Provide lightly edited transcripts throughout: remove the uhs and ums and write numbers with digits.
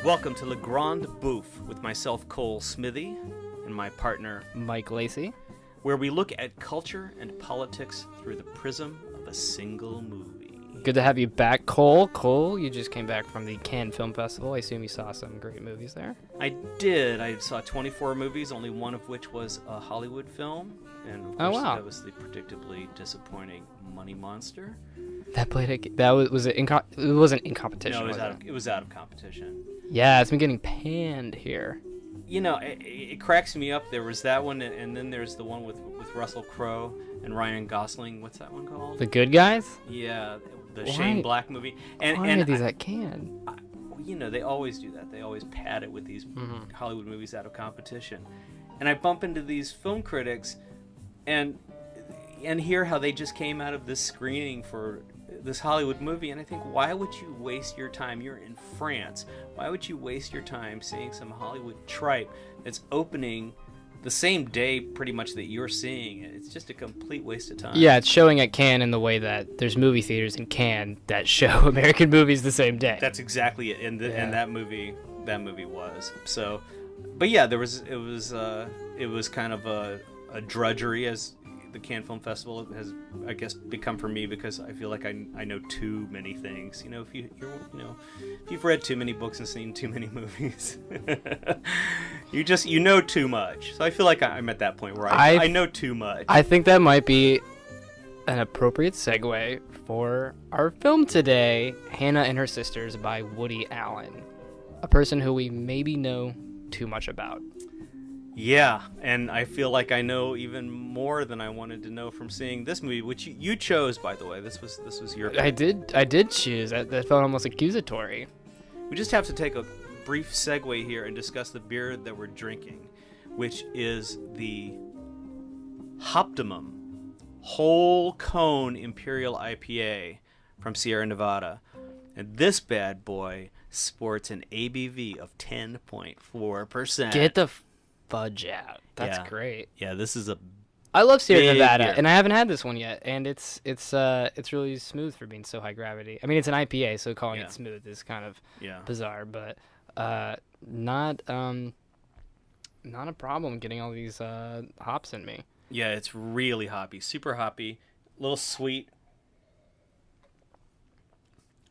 Welcome to Grande Bouffe with myself, Cole Smithey, and my partner, Mike Lacy, where we look at culture and politics through the prism of a single movie. Good to have you back, Cole. Cole, you just came back from the Cannes Film Festival. I assume you saw some great movies there. I did. I saw 24 movies, only one of which was a Hollywood film. And of course, that was the predictably disappointing Money Monster. That played was it wasn't in competition. No, it was out of competition. Yeah, it's been getting panned here. You know, it cracks me up. There was that one, and then there's the one with Russell Crowe and Ryan Gosling. What's that one called? The Good Guys? Yeah, the Shane Black movie. And are these at Cannes? You know, they always do that. They always pad it with these Hollywood movies out of competition. And I bump into these film critics and hear how they just came out of this screening for this Hollywood movie, and I think, why would you waste your time? You're in France. Why would you waste your time seeing some Hollywood tripe that's opening the same day pretty much that you're seeing it? It's just a complete waste of time. Yeah, it's showing at Cannes in the way that there's movie theaters in Cannes that show American movies the same day. That's exactly it, and that movie was. So, but yeah, it was kind of a drudgery, as the Cannes Film Festival has, I guess, become for me, because I feel like I know too many things. You know, if you've read too many books and seen too many movies, you know too much. So I feel like I'm at that point where I know too much. I think that might be an appropriate segue for our film today, Hannah and Her Sisters by Woody Allen, a person who we maybe know too much about. Yeah, and I feel like I know even more than I wanted to know from seeing this movie, which you chose, by the way. This was your pick. I did choose. That felt almost accusatory. We just have to take a brief segue here and discuss the beer that we're drinking, which is the Hoptimum Whole Cone Imperial IPA from Sierra Nevada. And this bad boy sports an ABV of 10.4%. Get the fudge out. That's great. Yeah, this is I love Sierra Nevada, beer. and I haven't had this one yet, and it's really smooth for being so high gravity. I mean, it's an IPA, so calling it smooth is kind of bizarre, but not a problem getting all these hops in me. Yeah, it's really hoppy, super hoppy, a little sweet,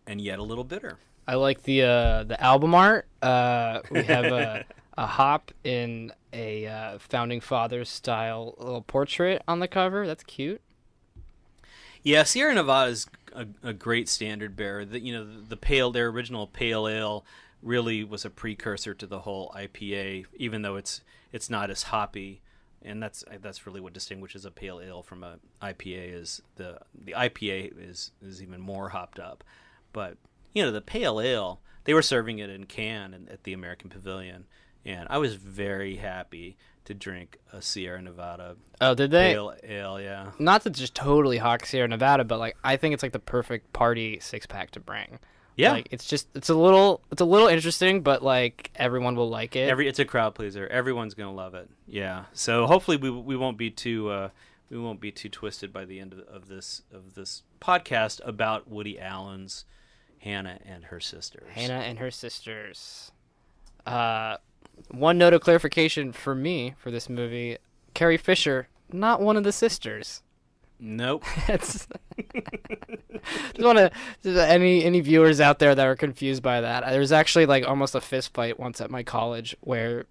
and yet a little bitter. I like the album art. We have a hop in a founding fathers style little portrait on the cover. That's cute. Yeah, Sierra Nevada is a great standard bearer. Their original pale ale really was a precursor to the whole IPA, even though it's not as hoppy, and that's really what distinguishes a pale ale from a IPA. Is the IPA is even more hopped up, but the pale ale, they were serving it in Cannes at the American Pavilion. And I was very happy to drink a Sierra Nevada. Oh, did they? Pale ale, yeah. Not to just totally hawk Sierra Nevada, but I think it's the perfect party 6-pack to bring. Yeah. It's a little interesting, but everyone will like it. It's a crowd pleaser. Everyone's gonna love it. Yeah. So hopefully we won't be too twisted by the end of this podcast about Woody Allen's Hannah and Her Sisters. Hannah and Her Sisters. One note of clarification for me for this movie: Carrie Fisher, not one of the sisters. Nope. Just want to any viewers out there that are confused by that. There was actually almost a fist fight once at my college where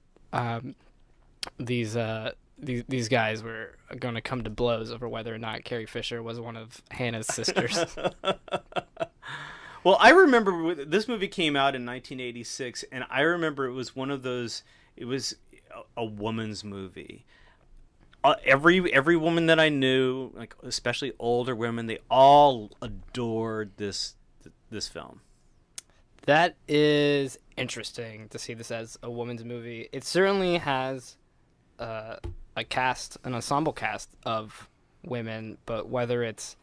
these guys were going to come to blows over whether or not Carrie Fisher was one of Hannah's sisters. Well, I remember this movie came out in 1986, and I remember it was one of those. It was a woman's movie. Every woman that I knew, especially older women, they all adored this film. That is interesting to see this as a woman's movie. It certainly has an ensemble cast of women, but whether it's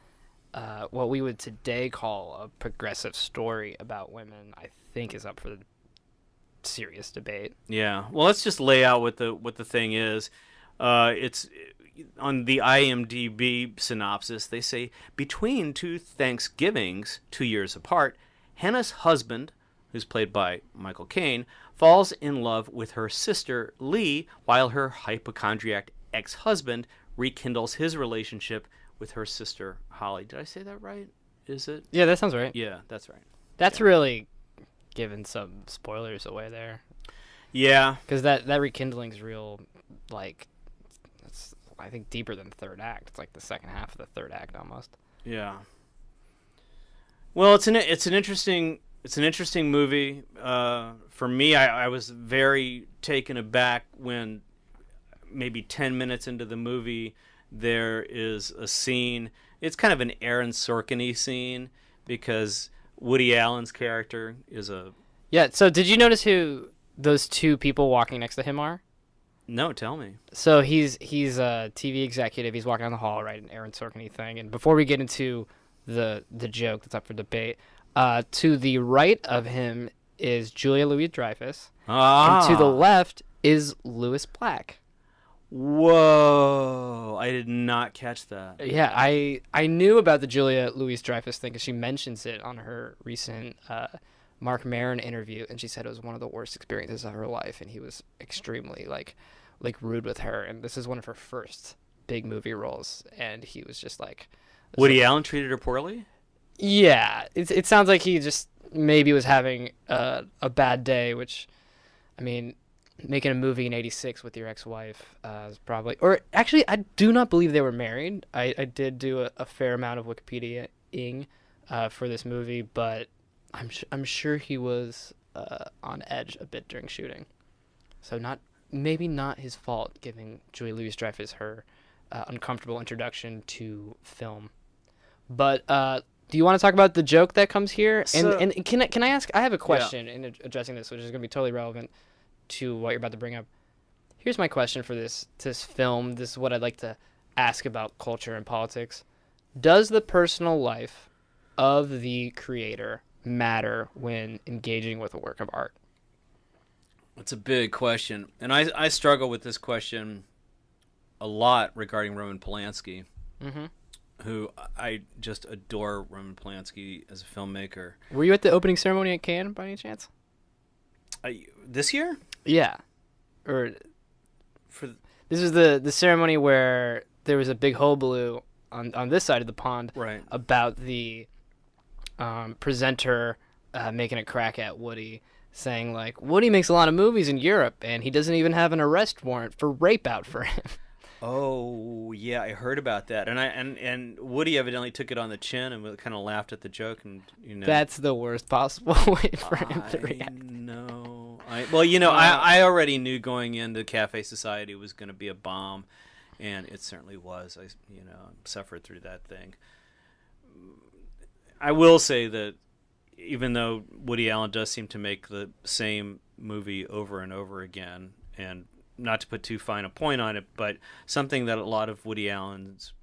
what we would today call a progressive story about women, I think is up for serious debate. Yeah. Well, let's just lay out what the thing is. It's on the IMDb synopsis. They say between two Thanksgivings, 2 years apart, Hannah's husband, who's played by Michael Caine, falls in love with her sister Lee, while her hypochondriac ex-husband rekindles his relationship with her sister Holly. Did I say that right? Is it? Yeah, that sounds right. Yeah, that's right. That's really giving some spoilers away there. Yeah. Because that rekindling's real, like, it's, I think, deeper than the third act. It's like the second half of the third act almost. Yeah. Well, it's an interesting movie. For me, I was very taken aback when maybe 10 minutes into the movie there is a scene. It's kind of an Aaron Sorkin-y scene because Woody Allen's character is a... Yeah, so did you notice who those two people walking next to him are? No, tell me. So he's a TV executive. He's walking down the hall, right, an Aaron Sorkin-y thing. And before we get into the joke that's up for debate, to the right of him is Julia Louis-Dreyfus. And to the left is Louis Black. Whoa, I did not catch that. Yeah, I knew about the Julia Louis-Dreyfus thing because she mentions it on her recent Mark Maron interview, and she said it was one of the worst experiences of her life, and he was extremely like rude with her, and this is one of her first big movie roles, and he was just like... Woody Allen treated her poorly? Yeah, it sounds like he just maybe was having a bad day, which, I mean... Making a movie in '86 with your ex-wife is probably... Or actually, I do not believe they were married. I did do a fair amount of Wikipedia-ing for this movie, but I'm sure he was on edge a bit during shooting. So maybe not his fault giving Julia Louis-Dreyfus her uncomfortable introduction to film. But do you want to talk about the joke that comes here? So, and can I ask... I have a question in addressing this, which is going to be totally relevant to what you're about to bring up. Here's my question for this film. This is what I'd like to ask about culture and politics. Does the personal life of the creator matter when engaging with a work of art? It's a big question. And I struggle with this question a lot regarding Roman Polanski, who I just adore Roman Polanski as a filmmaker. Were you at the opening ceremony at Cannes by any chance? This year? Yeah. Or this was the ceremony where there was a big hullabaloo on this side of the pond about the presenter making a crack at Woody, saying like, Woody makes a lot of movies in Europe and he doesn't even have an arrest warrant for rape out for him. Oh yeah, I heard about that, and Woody evidently took it on the chin and kind of laughed at the joke, and that's the worst possible way for him to react. I already knew going into Cafe Society was going to be a bomb, and it certainly was. I suffered through that thing. I will say that even though Woody Allen does seem to make the same movie over and over again, and not to put too fine a point on it, but something that a lot of Woody Allen's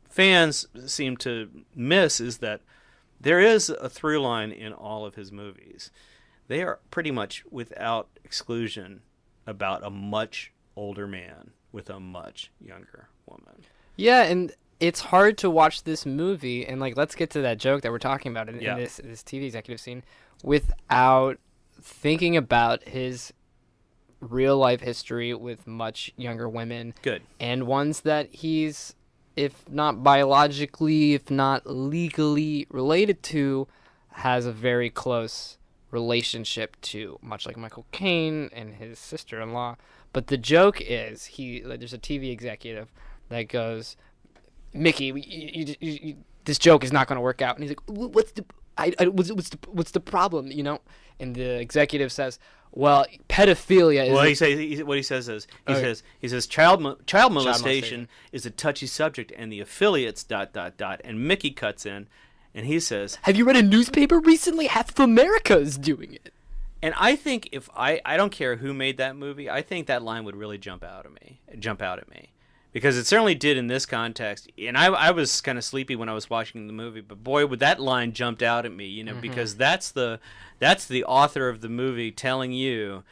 fans seem to miss is that there is a through line in all of his movies. They are pretty much without exclusion about a much older man with a much younger woman. Yeah, and it's hard to watch this movie, and like, let's get to that joke that we're talking about in this TV executive scene, without thinking about his real life history with much younger women. Good. And ones that he's, if not biologically, if not legally related to, has a very close relationship to, much like Michael Caine and his sister-in-law. But the joke is, there's a TV executive that goes, Mickey, this joke is not going to work out. And he's like, what's the problem, And the executive says, well, pedophilia is... Well, what he says is, he says child molestation is a touchy subject, and the affiliates ... And Mickey cuts in, and he says, have you read a newspaper recently? Half of America is doing it. And I think if I don't care who made that movie, I think that line would really jump out at me, because it certainly did in this context. And I was kind of sleepy when I was watching the movie, but boy, would that line jumped out at me, because that's the author of the movie telling you,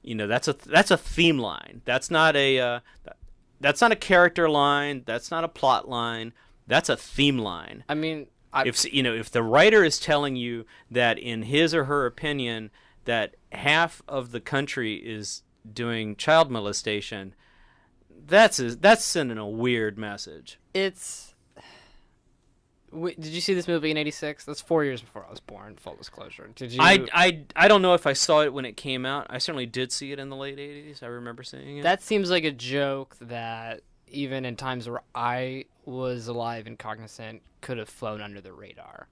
that's a theme line. That's not a character line. That's not a plot line. That's a theme line. I mean, if the writer is telling you that in his or her opinion that half of the country is doing child molestation, that's sending a weird message. Did you see this movie in '86? That's 4 years before I was born. Full disclosure. Did you? I don't know if I saw it when it came out. I certainly did see it in the late '80s. I remember seeing it. That seems like a joke that even in times where I was alive and cognizant could have flown under the radar.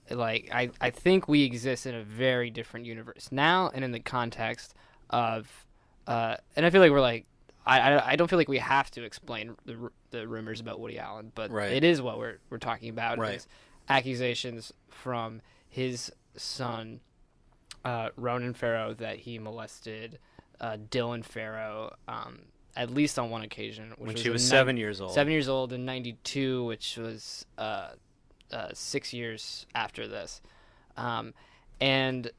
Like I think we exist in a very different universe now, and in the context of, and I feel like we're like. I don't feel like we have to explain the rumors about Woody Allen, but it is what we're talking about. Right. Is accusations from his son, Ronan Farrow, that he molested Dylan Farrow at least on one occasion. When she was 7 years old. 7 years old in '92, which was 6 years after this. And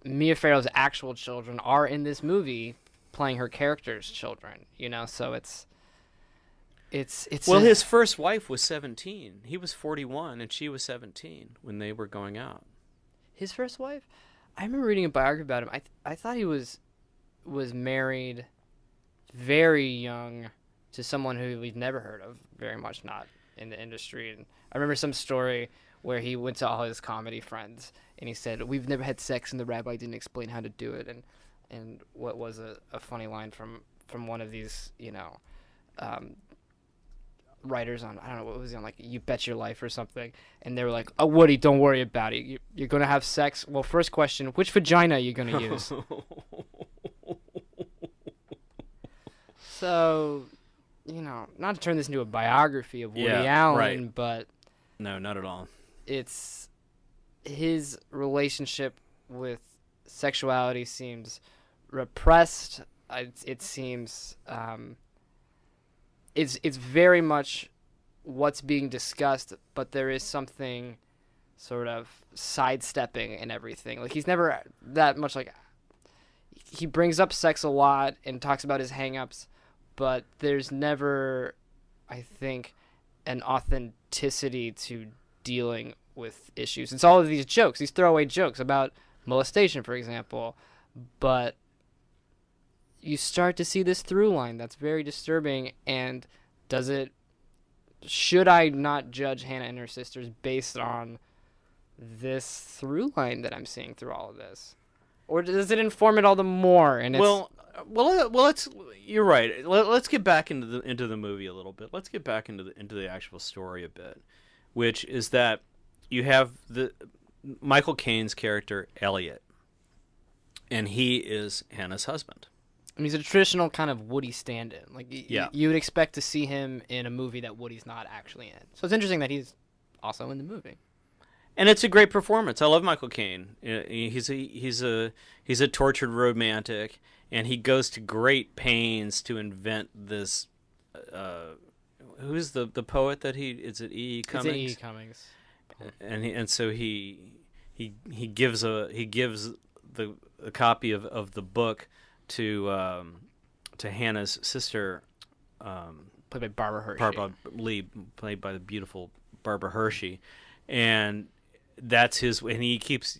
Mia Farrow's actual children are in this movie playing her character's children, so it's well, his first wife was 17. He was 41 and she was 17 when they were going out. His first wife? I remember reading a biography about him. I thought he was married very young to someone who we've never heard of, very much not in the industry. And I remember some story where he went to all his comedy friends and he said, "We've never had sex and the rabbi didn't explain how to do it." And what was a funny line from one of these, writers on, I don't know, what was he on, like You Bet Your Life or something. And they were like, "Oh, Woody, don't worry about it. You're going to have sex. Well, first question, which vagina are you going to use?" So, not to turn this into a biography of Woody Allen, right. But... No, not at all. It's his relationship with sexuality seems repressed. It seems it's very much what's being discussed, but there is something sort of sidestepping in everything. Like, he's never that much like, he brings up sex a lot and talks about his hang-ups, but there's never, I think, an authenticity to dealing with issues. It's all of these jokes, these throwaway jokes about molestation, for example, but you start to see this through line that's very disturbing. And should I not judge Hannah and her sisters based on this through line that I'm seeing through all of this, or does it inform it all the more? And well, let's. You're right. Let's get back into the movie a little bit. Let's get back into the actual story a bit, which is that you have the Michael Caine's character Elliot, and he is Hannah's husband. And he's a traditional kind of Woody stand-in. Like, you would expect to see him in a movie that Woody's not actually in. So it's interesting that he's also in the movie. And it's a great performance. I love Michael Caine. He's a tortured romantic, and he goes to great pains to invent this. Who's the poet that is it E. Cummings? It's E. Cummings. And so he gives a copy of the book to Hannah's sister, played by Barbara Hershey. Barbara Lee, played by the beautiful Barbara Hershey, and that's his. And he keeps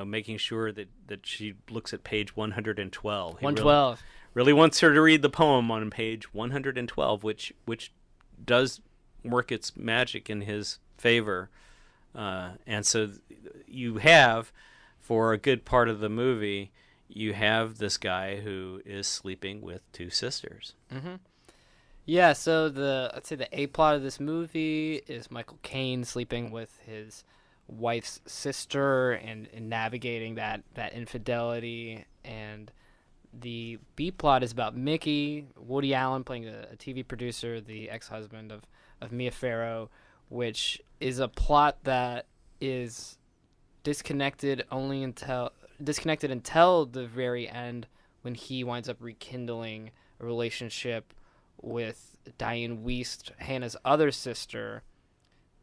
making sure that she looks at page 112. 112. Really wants her to read the poem on page 112, which does work its magic in his favor. And so you have, for a good part of the movie, you have this guy who is sleeping with two sisters. Mm-hmm. Yeah, so I'd say the A plot of this movie is Michael Caine sleeping with his wife's sister and navigating that infidelity. And the B plot is about Mickey, Woody Allen playing a TV producer, the ex-husband of Mia Farrow, which is a plot that is disconnected until the very end, when he winds up rekindling a relationship with Diane Wiest, Hannah's other sister.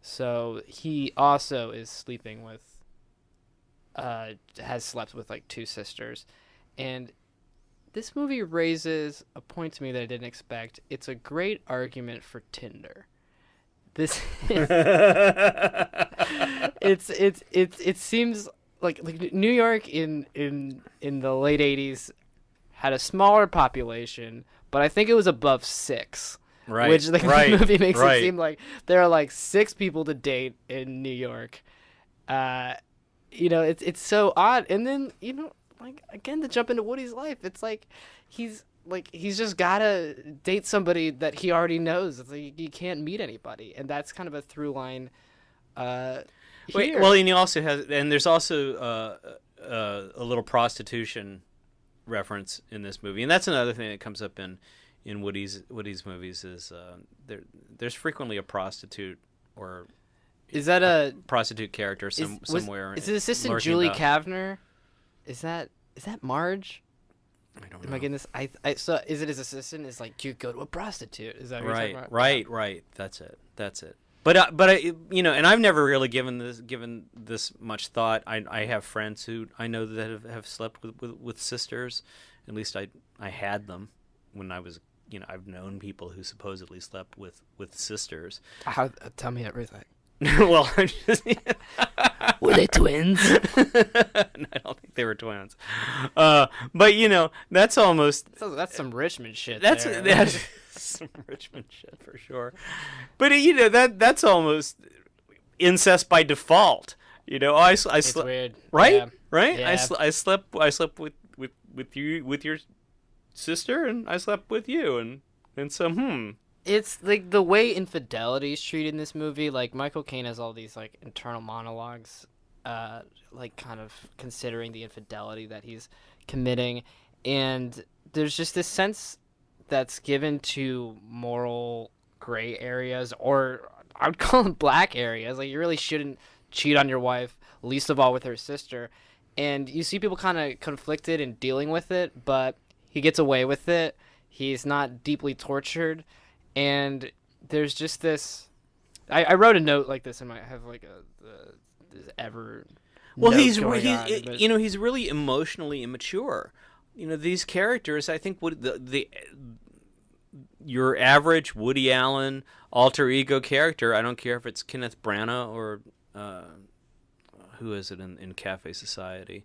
So he also is sleeping with, has slept with like two sisters. And this movie raises a point to me that I didn't expect. It's a great argument for Tinder. This it seems like New York in the late 80s had a smaller population, but I think it was above 6. Right. Which the movie makes right. it seem like there are like 6 people to date in New York. It's so odd. And then, like, again, to jump into Woody's life, it's like he's just gotta date somebody that he already knows. It's like you can't meet anybody, and that's kind of a through line. Here. Well, and he also has, and there's also a little prostitution reference in this movie, and that's another thing that comes up in Woody's movies is there's frequently a prostitute or is that a prostitute character somewhere. Is it assistant Julie Kavner? Is that Marge? I don't know. Am I getting this? So is it his assistant? Is like you go to a prostitute? Is that what right? You're talking about? Right. That's it. But and I've never really given this much thought. I have friends who I know that have slept with sisters. At least I had them when I was. I've known people who supposedly slept with sisters. Tell me everything. Well, I'm just, were they twins? I don't think they were twins. But that's almost that's some Richmond shit. That's some Richmond shit for sure. But that's almost incest by default. It's weird, right? Yeah. Right? Yeah. I slept with you with your sister, and I slept with you, and so It's like the way infidelity is treated in this movie. Like Michael Caine has all these like internal monologues, like kind of considering the infidelity that he's committing, and there's just this sense that's given to moral gray areas, or I would call them black areas. Like you really shouldn't cheat on your wife, least of all with her sister. And you see people kind of conflicted in dealing with it, but he gets away with it. He's not deeply tortured. And there's just this. I wrote a note like this, and I have like this ever. Well, he's really emotionally immature. These characters. I think your average Woody Allen alter ego character. I don't care if it's Kenneth Branagh or who is it in Cafe Society,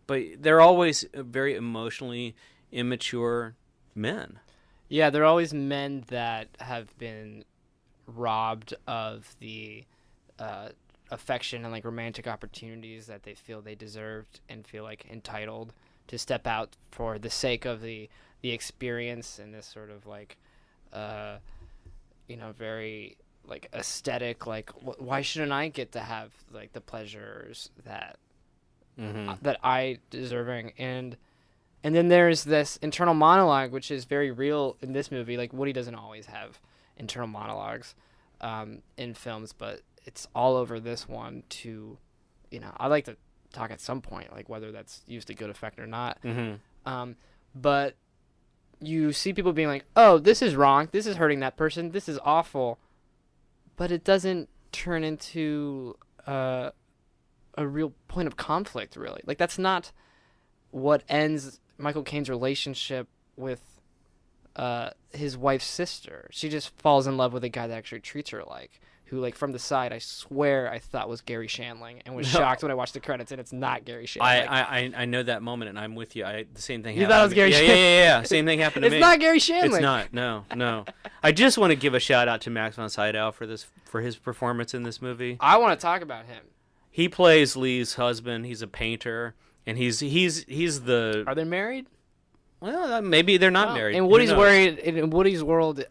but they're always very emotionally immature men. Yeah, they're always men that have been robbed of the affection and like romantic opportunities that they feel they deserved and feel like entitled to step out for the sake of the experience and this sort of like very like aesthetic, like why shouldn't I get to have like the pleasures that that I deserving. And then there's this internal monologue, which is very real in this movie. Like, Woody doesn't always have internal monologues in films, but it's all over this one to, I'd like to talk at some point, like, whether that's used to good effect or not. But you see people being like, oh, this is wrong. This is hurting that person. This is awful. But it doesn't turn into a real point of conflict, really. Like, that's not what ends Michael Caine's relationship with his wife's sister. She just falls in love with a guy that actually treats her who, like, from the side, I swear I thought was Gary Shandling and was shocked when I watched the credits, and it's not Gary Shandling. I know that moment, and I'm with you. The same thing happened. You thought it was Gary Shandling? Yeah. Same thing happened to me. It's not Gary Shandling. It's not. No. I just want to give a shout out to Max von Sydow for his performance in this movie. I want to talk about him. He plays Lee's husband. He's a painter. And he's the. Are they married? Well, maybe they're not married. And Woody's worried. In Woody's world, it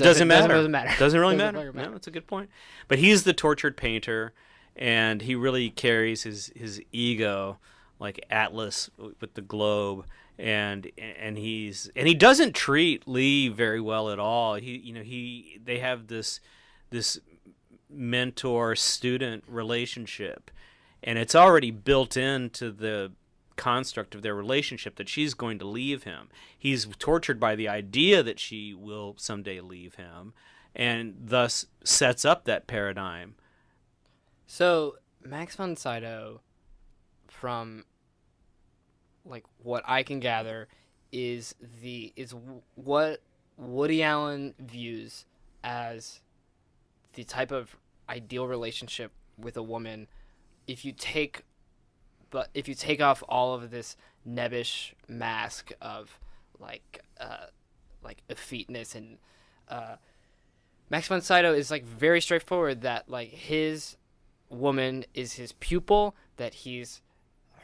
doesn't matter. Doesn't matter. Doesn't really matter. No, that's a good point. But he's the tortured painter, and he really carries his ego like Atlas with the globe, and he doesn't treat Lee very well at all. They have this mentor-student relationship. And it's already built into the construct of their relationship that she's going to leave him. He's tortured by the idea that she will someday leave him, and thus sets up that paradigm. So Max von Sydow, from like what I can gather, is what Woody Allen views as the type of ideal relationship with a woman if you take off all of this nebbish mask of like effeteness, and Max von Sydow is like very straightforward that like his woman is his pupil, that he's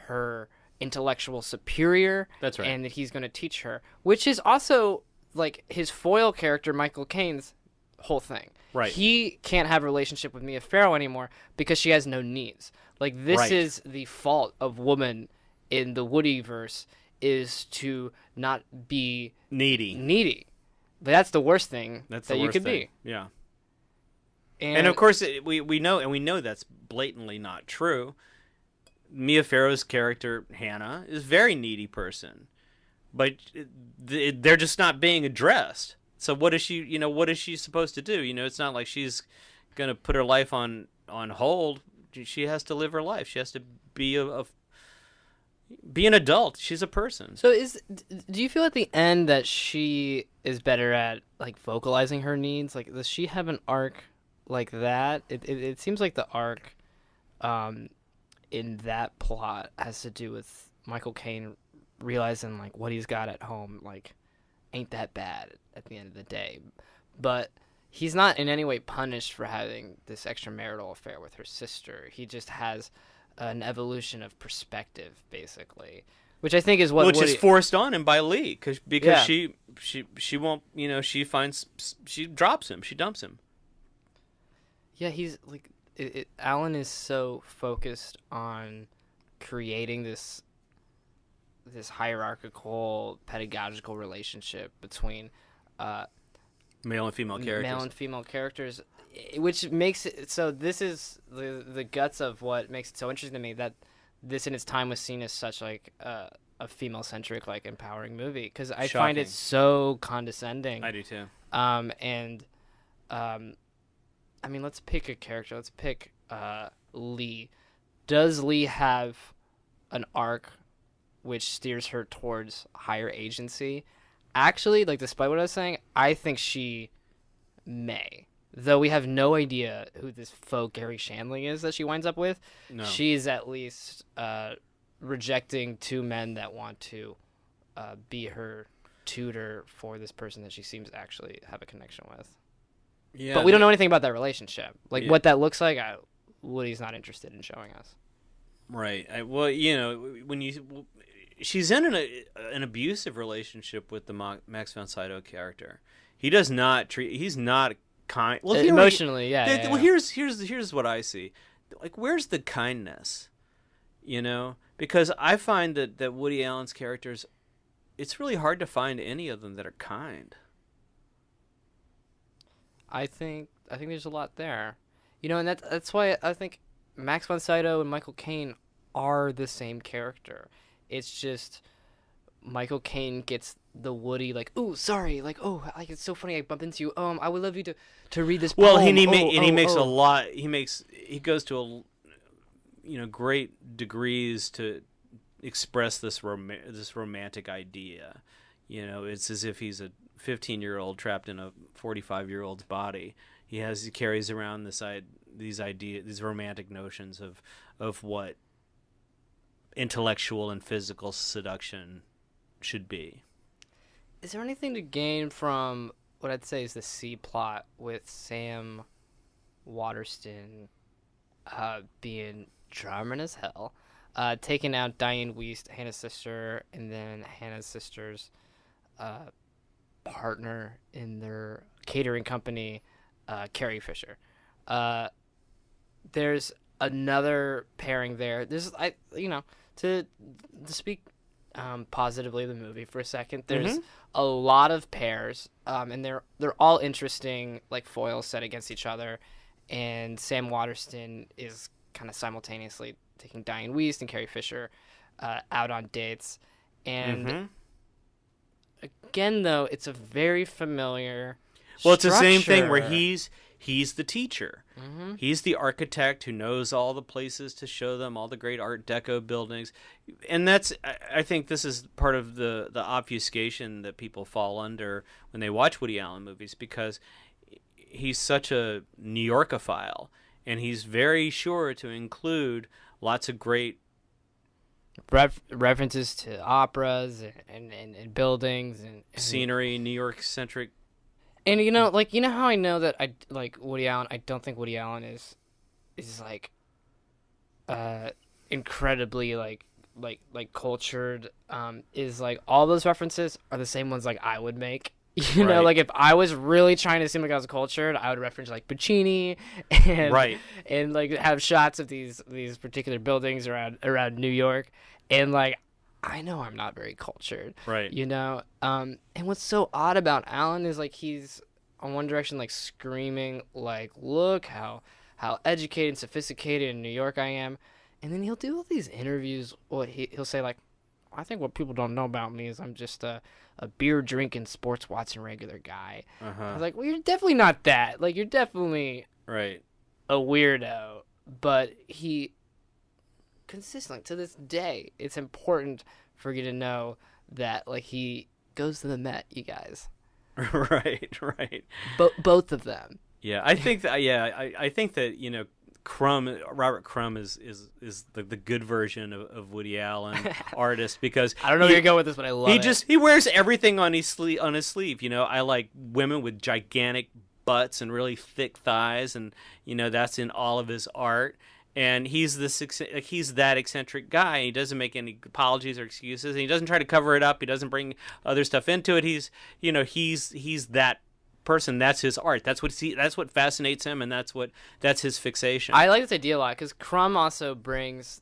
her intellectual superior. That's right. And that he's going to teach her, which is also like his foil character Michael Caine's whole thing. Right. He can't have a relationship with Mia Farrow anymore because she has no needs. Like this is the fault of woman in the Woody verse, is to not be needy. But that's the worst thing that you could be. Yeah. And of course we know that's blatantly not true. Mia Farrow's character Hannah is a very needy person, but they're just not being addressed. So what is she supposed to do? It's not like she's going to put her life on hold. She has to live her life. She has to be be an adult. She's a person. So do you feel at the end that she is better at like vocalizing her needs? Like, does she have an arc like that? It seems like the arc in that plot has to do with Michael Caine realizing like what he's got at home like ain't that bad at the end of the day, but he's not in any way punished for having this extramarital affair with her sister. He just has an evolution of perspective, basically, which I think is what is forced on him by Lee, because she won't, she drops him, she dumps him. Yeah, he's like Alan is so focused on creating this hierarchical pedagogical relationship between male and female characters, which makes it so. This is the guts of what makes it so interesting to me, that this in its time was seen as such like a female centric, like empowering movie, because I find it so condescending. I do too. I mean, let's pick a character. Let's pick Lee. Does Lee have an arc which steers her towards higher agency? Actually, like, despite what I was saying, I think she may. Though we have no idea who this faux Gary Shandling is that she winds up with. No. She's at least rejecting two men that want to be her tutor for this person that she seems to actually have a connection with. Yeah, but we don't know anything about that relationship. Like, what that looks like, Woody's not interested in showing us. Right. She's in an abusive relationship with the Max von Sydow character. He does not treat. He's not kind. Well, emotionally, yeah. Well, here's what I see. Like, where's the kindness? Because I find that Woody Allen's characters, it's really hard to find any of them that are kind. I think there's a lot there, and that's why I think Max von Sydow and Michael Caine are the same character. It's just Michael Caine gets the Woody like, oh, sorry, like, oh, like, it's so funny I bumped into you. I would love you to read this poem. Well, he makes a lot. He goes to great degrees to express this romantic idea. It's as if he's a 15-year-old trapped in a 45-year-old's body. He carries around these romantic notions of what intellectual and physical seduction should be. Is there anything to gain from what I'd say is the C plot with Sam Waterston being charming as hell, taking out Diane Wiest, Hannah's sister, and then Hannah's sister's partner in their catering company, Carrie Fisher. There's another pairing there. To speak positively of the movie for a second, there's a lot of pairs, and they're all interesting, like foils set against each other. And Sam Waterston is kind of simultaneously taking Diane Wiest and Carrie Fisher out on dates. And Mm-hmm. again, though, it's a very familiar Well, it's the same thing where structure. he's the teacher. Mm-hmm. He's the architect who knows all the places to show them, all the great Art Deco buildings. And I think this is part of the obfuscation that people fall under when they watch Woody Allen movies, because he's such a New Yorkophile, and he's very sure to include lots of great References to operas and buildings and scenery, New York-centric. And how I know that I like Woody Allen. I don't think Woody Allen is like incredibly like cultured. Is like all those references are the same ones like I would make. You know, Right. like if I was really trying to seem like I was cultured, I would reference like Puccini and Right. and like have shots of these particular buildings around New York, and like I know I'm not very cultured. Right. You know, and what's so odd about Alan is like he's on one direction like screaming like, look how educated and sophisticated in New York I am, and then he'll do all these interviews. He'll say like, I think what people don't know about me is I'm just a beer drinking, sports watching regular guy. I Uh-huh. was like, well, you're definitely not that. Like you're definitely Right. a weirdo, but he consistently to this day, it's important for you to know that like he goes to the Met, you guys. Right. Right. Both of them. Yeah, I think that. Yeah, I think that Robert Crumb is the good version of Woody Allen artist, because I don't know where you're going with this, but I love it. he wears everything on his sleeve. You know, I like women with gigantic butts and really thick thighs, and that's in all of his art. And he's he's that eccentric guy. He doesn't make any apologies or excuses, and he doesn't try to cover it up. He doesn't bring other stuff into it. He's that person. That's his art. That's what fascinates him, and that's his fixation. I like this idea a lot because Crumb also brings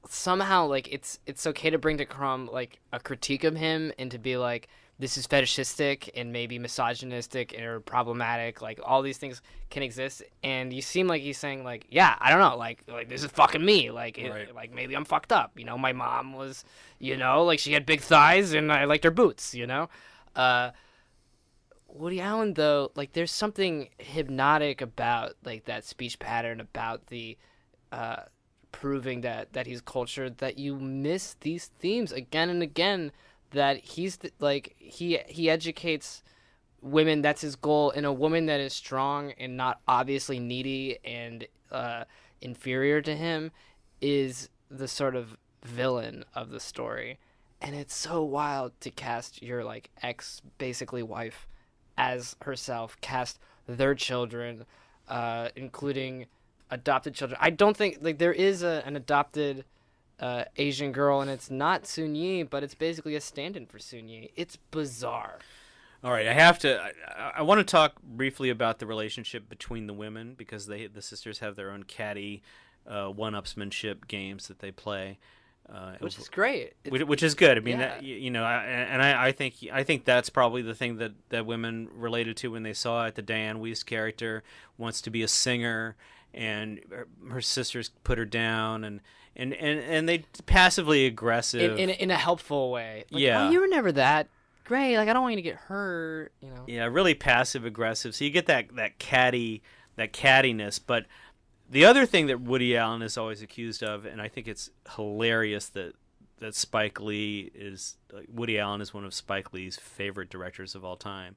somehow like it's okay to bring to Crumb like a critique of him and to be like, this is fetishistic and maybe misogynistic or problematic. Like all these things can exist, and you seem like he's saying like, yeah, I don't know, like this is fucking me. Like Right. like maybe I'm fucked up. My mom was, like she had big thighs and I liked her boots. Woody Allen though, like there's something hypnotic about like that speech pattern, about the proving that he's cultured, that you miss these themes again and again. That he's he educates women. That's his goal. And a woman that is strong and not obviously needy and inferior to him is the sort of villain of the story. And it's so wild to cast your like ex, basically wife, as herself. Cast their children, including adopted children. I don't think like there is an adopted Asian girl, and it's not Sun Yi, but it's basically a stand-in for Sun Yi. It's bizarre. All right, I want to talk briefly about the relationship between the women, because the sisters have their own catty one-upsmanship games that they play, Which is great. which is good. I mean, yeah. I think that's probably the thing that women related to when they saw it. The Diane Weiss character wants to be a singer, and her sisters put her down, and they passively aggressive in a helpful way. Like, Yeah. oh, you were never that great. Like I don't want you to get hurt. Yeah, really passive aggressive. So you get that cattiness. But the other thing that Woody Allen is always accused of, and I think it's hilarious that Spike Lee Woody Allen is one of Spike Lee's favorite directors of all time,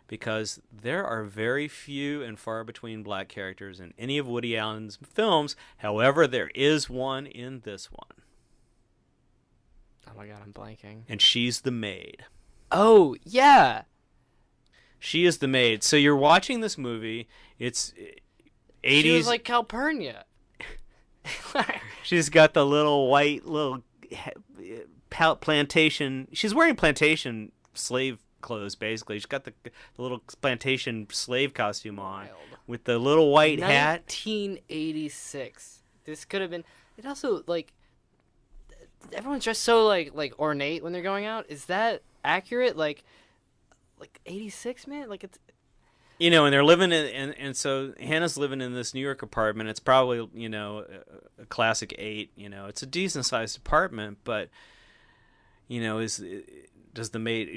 because there are very few and far between black characters in any of Woody Allen's films. However, there is one in this one. Oh my god, I'm blanking. And she's the maid. Oh yeah. She is the maid. So you're watching this movie. It's 80s. She was like Calpurnia. She's got the little white plantation. She's wearing plantation slave clothes, basically. She's got the little plantation slave costume on, Wild. with the little white hat. 1986. This could have been. It also like everyone's dressed so like ornate when they're going out. Is that accurate? Like 86, man. Like it's. you know, and they're living and so Hannah's living in this New York apartment. It's probably, you know, a classic 8. You know, it's a decent sized apartment, but you know, is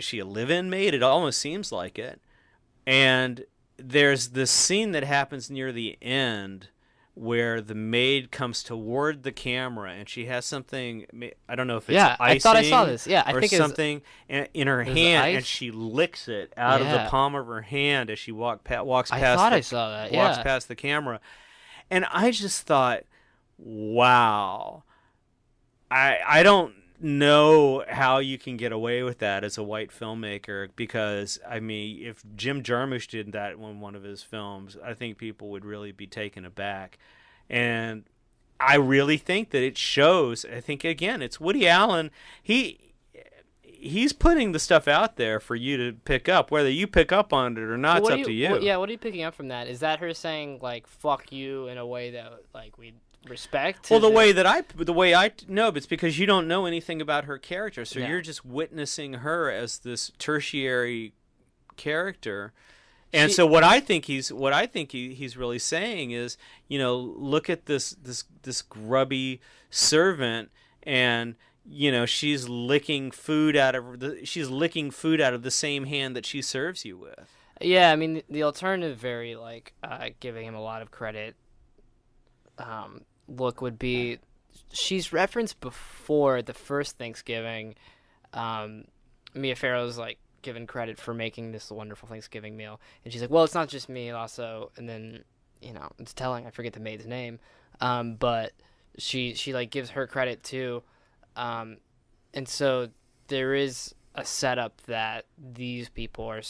she a live-in maid? It almost seems like it. And there's this scene that happens near the end where the maid comes toward the camera and she has something, I don't know if it's icing, I thought I saw this. Yeah, I or think something in her hand, ice? and she licks it out of the palm of her hand as she walks past. I thought I saw that. Yeah. Walks past the camera, and I just thought, wow, I don't know how you can get away with that as a white filmmaker, because I mean, if Jim Jarmusch did that in one of his films, I think people would really be taken aback. And I really think that it shows. I think, again, it's Woody Allen. He's putting the stuff out there for you to pick up. Whether you pick up on it or not, it's up to you. What are you picking up from that? Is that her saying, like, fuck you in a way that, like, we respect? Well, the way I know, but it's because you don't know anything about her character, so you're just witnessing her as this tertiary character. And so what I think he's really saying is, you know, look at this grubby servant, and you know, she's licking food out of the same hand that she serves you with. Yeah, I mean, the alternative, very like giving him a lot of credit look would be, she's referenced before the first Thanksgiving. Mia Farrow's like given credit for making this wonderful Thanksgiving meal, and she's like, well, it's not just me also, and then, you know, it's telling, I forget the maid's name, but she like gives her credit too, and so there is a setup that these people are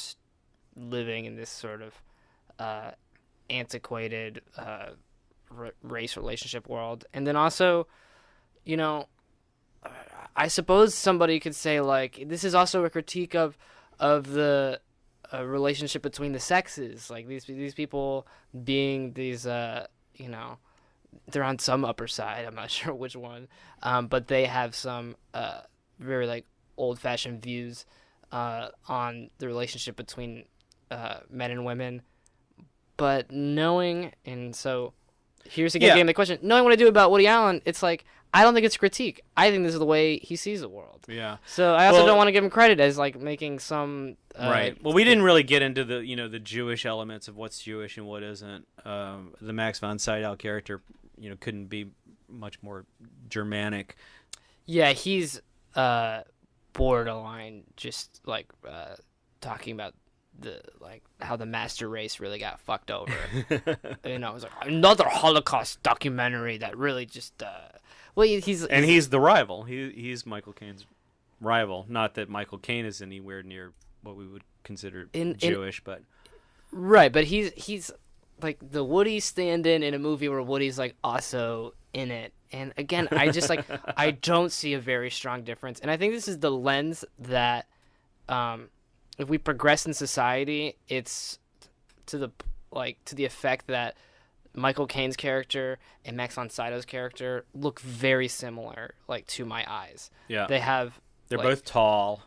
living in this sort of antiquated race relationship world. And then also, you know, I suppose somebody could say, like, this is also a critique of the relationship between the sexes, like these people being these you know, they're on some upper side, I'm not sure which one, but they have some very like old-fashioned views on the relationship between men and women. But knowing, and so here's again getting the question, knowing what I do about Woody Allen, it's like, I don't think it's critique. I think this is the way he sees the world. Yeah. So I also don't want to give him credit as like making some right. Well, we didn't really get into the, you know, the Jewish elements of what's Jewish and what isn't. The Max von Sydow character, you know, couldn't be much more Germanic. Yeah, he's borderline just like talking about the like how the master race really got fucked over. You know, it was like another Holocaust documentary that really just well, he's the rival. He's Michael Caine's rival. Not that Michael Caine is anywhere near what we would consider Jewish, but right. But he's like the Woody stand-in in a movie where Woody's like also in it. And again, I just like I don't see a very strong difference. And I think this is the lens that if we progress in society, it's to the effect that Michael Caine's character and Max von Sydow's character look very similar, like, to my eyes. Yeah. They're both tall,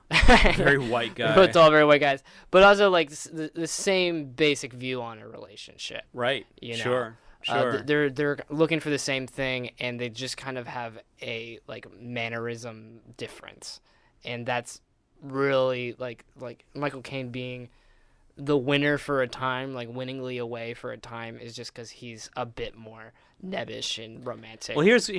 very white guys. They're both tall, very white guys. But also, like, the same basic view on a relationship. Right. You know? Sure. They're looking for the same thing, and they just kind of have a, like, mannerism difference. And that's really, like Michael Caine being the winner for a time, like winningly away for a time, is just because he's a bit more nebbish and romantic. Well, here's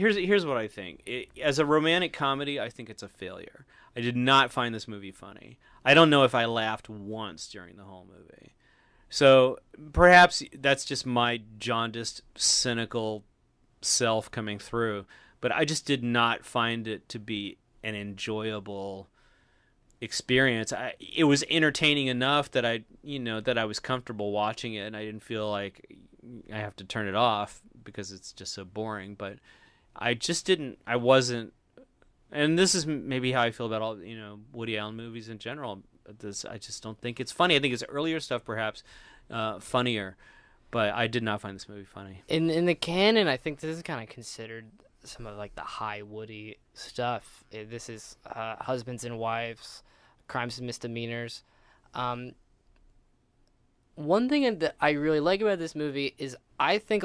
what I think. As a romantic comedy, I think it's a failure. I did not find this movie funny. I don't know if I laughed once during the whole movie. So perhaps that's just my jaundiced, cynical self coming through. But I just did not find it to be an enjoyable experience. It was entertaining enough that I was comfortable watching it, and I didn't feel like I have to turn it off because it's just so boring. But I wasn't, and this is maybe how I feel about all, you know, Woody Allen movies in general. I just don't think it's funny. I think his earlier stuff perhaps funnier, but I did not find this movie funny. In the canon, I think this is kind of considered some of like the high Woody stuff. This is Husbands and Wives, Crimes and Misdemeanors. One one thing that I really like about this movie is I think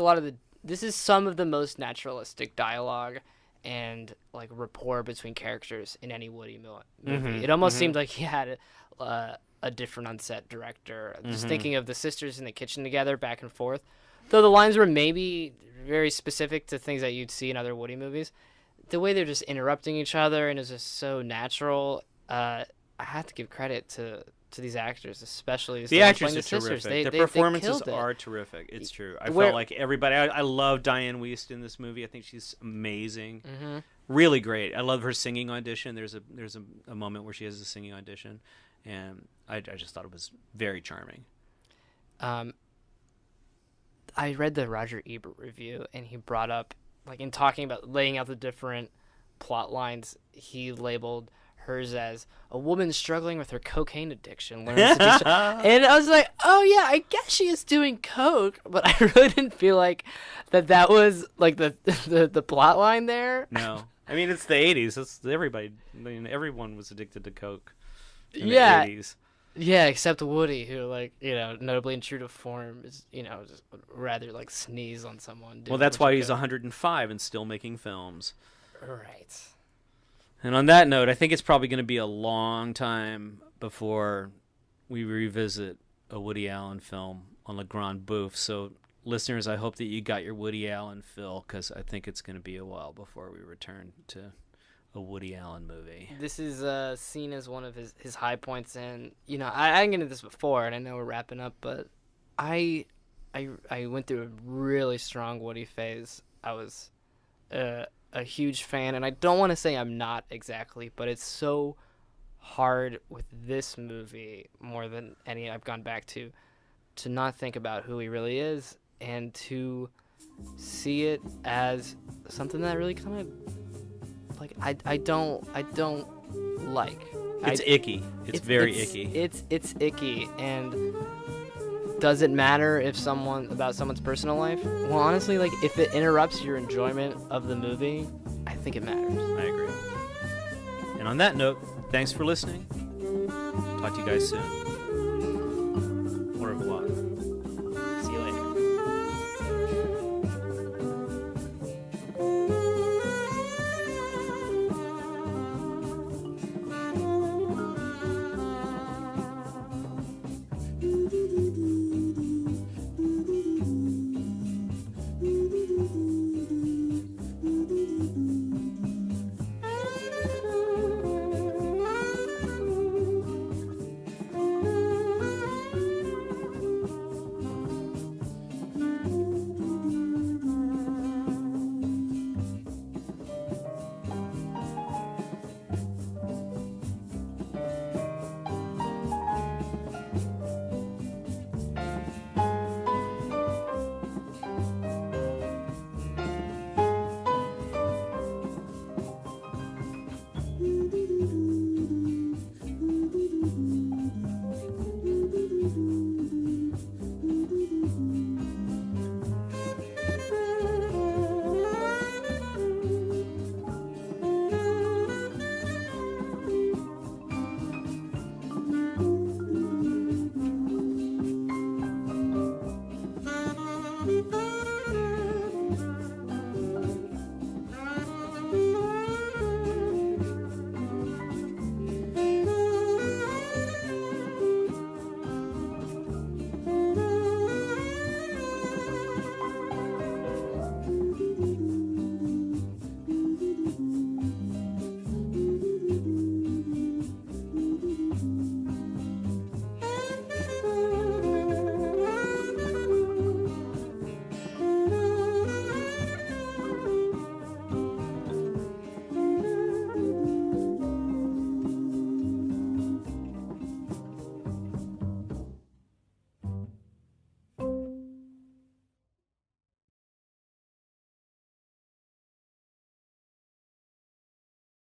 this is some of the most naturalistic dialogue and like rapport between characters in any Woody movie. It almost seemed like he had a different on-set director. Just thinking of the sisters in the kitchen together, back and forth. Though the lines were maybe very specific to things that you'd see in other Woody movies, the way they're just interrupting each other and it's just so natural. I have to give credit to these actors, especially the actors are terrific. The performances are terrific. It's true. I felt like everybody. I love Diane Wiest in this movie. I think she's amazing. Really great. I love her singing audition. There's a moment where she has a singing audition, and I just thought it was very charming. I read the Roger Ebert review, and he brought up, like, in talking about laying out the different plot lines, he labeled hers as a woman struggling with her cocaine addiction learns to do and I was like, oh yeah, I guess she is doing coke, but I really didn't feel like that was like the plot line there. No, I mean it's the 80s. It's everybody. I mean, everyone was addicted to coke in the 80s. Yeah, except Woody, who, like, you know, notably in true to form, is, you know, just rather like sneeze on someone. Well, that's why he's 105 and still making films. Right. And on that note, I think it's probably going to be a long time before we revisit a Woody Allen film on Le Grand Bouffe. So, listeners, I hope that you got your Woody Allen fill, because I think it's going to be a while before we return to a Woody Allen movie. This is seen as one of his high points, and, you know, I didn't get into this before, and I know we're wrapping up, but I went through a really strong Woody phase. I was a huge fan, and I don't want to say I'm not exactly, but it's so hard with this movie more than any I've gone back to not think about who he really is and to see it as something that really kind of, like, I don't like. It's icky. It's very icky. It's icky, and does it matter about someone's personal life? Well, honestly, like, if it interrupts your enjoyment of the movie, I think it matters. I agree. And on that note, thanks for listening. Talk to you guys soon.